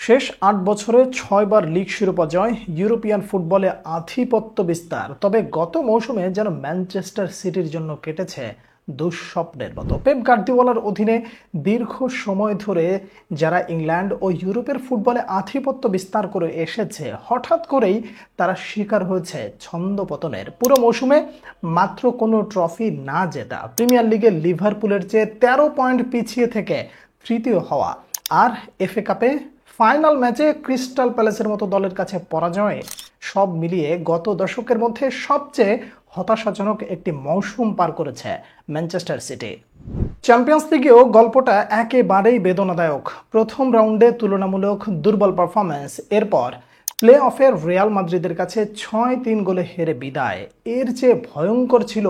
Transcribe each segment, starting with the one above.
শেষ ৮ বছরে ৬ বার লিগ শিরোপা জয়, ইউরোপিয়ান ফুটবলে আধিপত্য বিস্তার। তবে গত মৌসুমে যেন ম্যানচেস্টার সিটির জন্য কেটেছে দুঃস্বপ্নের মতো। পেপ গার্দিওলার অধীনে দীর্ঘ সময় ধরে যারা ইংল্যান্ড ও ইউরোপের ফুটবলে আধিপত্য বিস্তার করে এসেছে, হঠাৎ করেই তারা শিকার হয়েছে ছন্দপতনের। পুরো মৌসুমে মাত্র কোনো ট্রফি না জেতা, প্রিমিয়ার লিগে লিভারপুলের চেয়ে ১৩ পয়েন্ট পিছিয়ে থেকে তৃতীয় হওয়া, আর এফএ কাপে ফাইনাল ম্যাচে ক্রিস্টাল প্যালেসের মতো দলের কাছে পরাজয়, সব মিলিয়ে গত দশকের মধ্যে সবচেয়ে হতাশাজনক একটি মৌসুম পার করেছে ম্যানচেস্টার সিটি। চ্যাম্পিয়ন্স লিগেও গল্পটা একেবারেই বেদনাদায়ক। প্রথম রাউন্ডে তুলনামূলক দুর্বল পারফরম্যান্স, এরপর প্লে অফের রিয়াল মাদ্রিদের কাছে ৬-৩ গোলে হেরে বিদায়। এর চেয়ে ভয়ঙ্কর ছিল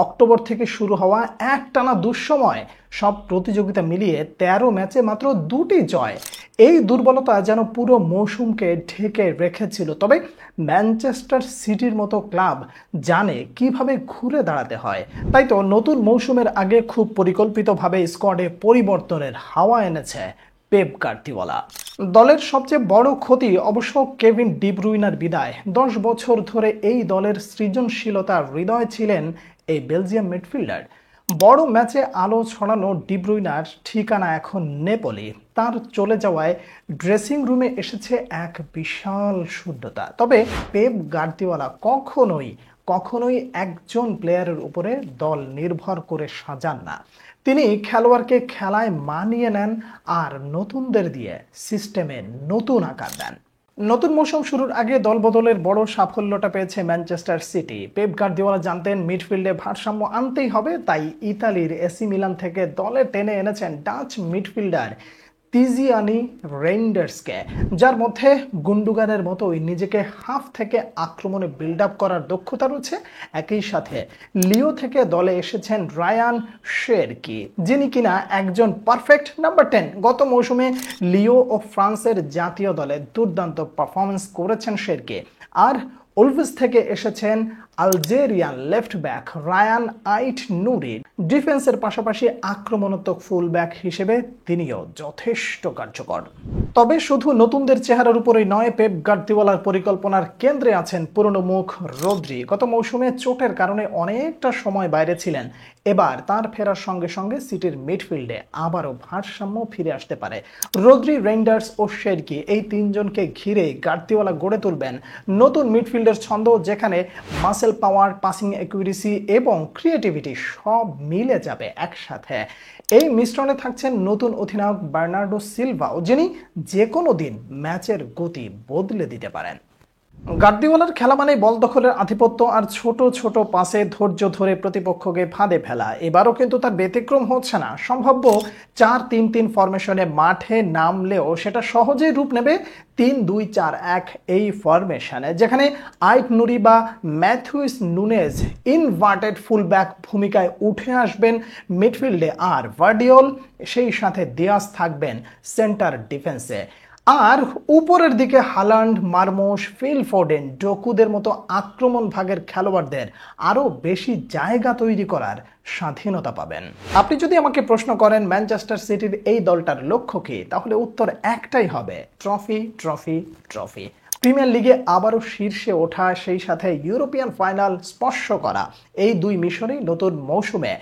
অক্টোবর থেকে শুরু হওয়া একটানা দুঃসময়। সব প্রতিযোগিতা মিলিয়ে ১৩ ম্যাচে মাত্র ২টি জয়। এই দুর্বলতা যেন পুরো মৌসুমকে ঢেকে রেখেছিল। তবে ম্যানচেস্টার সিটির মতো ক্লাব জানে কিভাবে ঘুরে দাঁড়াতে হয়। তাই তো নতুন মৌসুমের আগে খুব পরিকল্পিতভাবে স্কোয়াডে পরিবর্তনের হাওয়া এনেছে পেপ গার্দিওলা। দলের সবচেয়ে বড় ক্ষতি অবশ্য কেভিন ডি ব্রুইনার বিদায়। ১০ বছর ধরে এই দলের সৃজনশীলতার হৃদয় ছিলেন এই বেলজিয়াম মিডফিল্ডার। বড় ম্যাচে আলো ছড়ানো ডি ব্রুইনার ঠিকানা এখন নেপোলি। তার চলে যাওয়ায় ড্রেসিং রুমে এসেছে এক বিশাল শূন্যতা। তবে পেপ গার্দিওলা কখনোই একজন প্লেয়ারের উপরে দল নির্ভর করে সাজান না। তিনি খেলোয়াড়কে খেলায় মানিয়ে নেন আর নতুনদের দিয়ে সিস্টেমে নতুন আকার দেন। নতুন মৌসুম শুরুর আগে দলবদলের বড় সাফল্যটা পেয়েছে ম্যানচেস্টার সিটি। পেপ গার্দিওলা জানতেন মিডফিল্ডে ভারসাম্য আনতেই হবে, তাই ইতালির এসি মিলান থেকে দলে টেনে এনেছেন ডাচ মিডফিল্ডার তিজিয়ানি রেইন্ডার্সকে, যার মধ্যে গুন্ডুগানের মতোই নিজেকে হাফ থেকে আক্রমণে বিল্ড আপ করার দক্ষতা রয়েছে। একই সাথে লিও থেকে দলে এসেছেন রায়ান শেরকি, যিনি কিনা একজন পারফেক্ট নাম্বার 10। গত মৌসুমে লিও ও ফ্রান্সের জাতীয় দলে দুর্দান্ত পারফরমেন্স করেছেন শেরকি। আর উলভস থেকে এসেছেন Algerian left back Rayan Ait Nouri. ডিফেন্সের পাশাপাশি আক্রমণাত্মক ফুল ব্যাক হিসেবে তিনিও যথেষ্ট কার্যকর। তবে শুধু নতুনদের চেহারার উপরেই নয়, পেপ গার্দিওলার পরিকল্পনার কেন্দ্রে আছেন পুরনো মুখ রদ্রি। গত মৌসুমে চোটের কারণে অনেকটা সময় বাইরে ছিলেন। এবার তার ফেরার সঙ্গে সঙ্গে সিটির মিডফিল্ডে আবারও ভারসাম্য ফিরে আসতে পারে। রদ্রি, রেইন্ডার্স ও শেরকি, এই তিনজনকে ঘিরে গার্দিওলা গড়ে তুলবেন নতুন মিডফিল্ডের ছন্দ, যেখানে মাসেল পাওয়ার, পাসিং অ্যাকুরেসি এবং ক্রিয়েটিভিটি সব মিলে যাবে একসাথে। এই মিশ্রণে থাকছেন নতুন অধিনায়ক বার্নার্ডো সিলভাও, যিনি যে কোনো দিন ম্যাচের গতি বদলে দিতে পারেন। গার্দিওলার খেলা মানে বল দখলের আধিপত্য আর ছোট ছোট পাসে ধৈর্য ধরে প্রতিপক্ষকে ফাঁদে ফেলা। এবারও কিন্তু তার ব্যতিক্রম হচ্ছে না। সম্ভাব্য ৪-৩-৩ ফরমেশনে মাঠে নামলেও সেটা সহজেই রূপ নেবে ৩-২-৪-১ এই ফরমেশনে, যেখানে আইট নুরি বা ম্যাথিউস নুনেজ ইনভার্টেড ফুলব্যাক ভূমিকায় উঠে আসবেন মিডফিল্ডে, আর ভার্ডিওল সেই সাথে দিয়াস থাকবেন সেন্টার ডিফেন্সে। আর উপরের দিকে হালান্ড, মারমোস, ফিল ফোডেন, ডোকুদের মতো আক্রমণ ভাগের খেলোয়াড়দের আরও বেশি জায়গা তৈরি করার স্বাধীনতা পাবেন। আপনি যদি আমাকে প্রশ্ন করেন ম্যানচেস্টার সিটির এই দলটার লক্ষ্য কী, তাহলে উত্তর একটাই হবে, ট্রফি ট্রফি ট্রফি। প্রিমিয়ার লিগে আবারও শীর্ষে ওঠা, সেই সাথে ইউরোপিয়ান ফাইনাল স্পর্শ করা, এই দুই মিশনেই নতুন মৌসুমে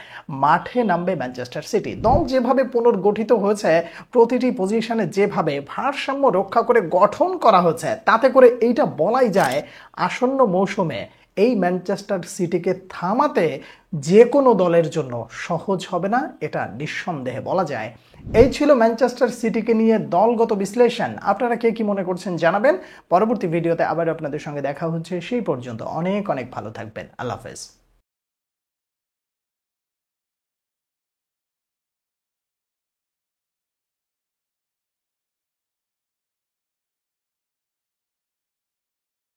মাঠে নামবে ম্যানচেস্টার সিটি। দল যেভাবে পুনর্গঠিত হয়েছে, প্রতিটি পজিশনে যেভাবে ভারসাম্য রক্ষা করে গঠন করা হয়েছে, তাতে করে এইটা বলাই যায় আসন্ন মৌসুমে এই ম্যানচেস্টার সিটিকে থামাতে যে কোনো দলের জন্য সহজ হবে না, এটা নিঃসন্দেহে বলা যায়। এই ছিল ম্যানচেস্টার সিটিকে নিয়ে দলগত বিশ্লেষণ। আপনারা কে কি মনে করছেন জানাবেন। পরবর্তী ভিডিওতে আবার আপনাদের সঙ্গে দেখা হচ্ছে। সেই পর্যন্ত অনেক ভালো থাকবেন। আল্লাহ হাফেজ।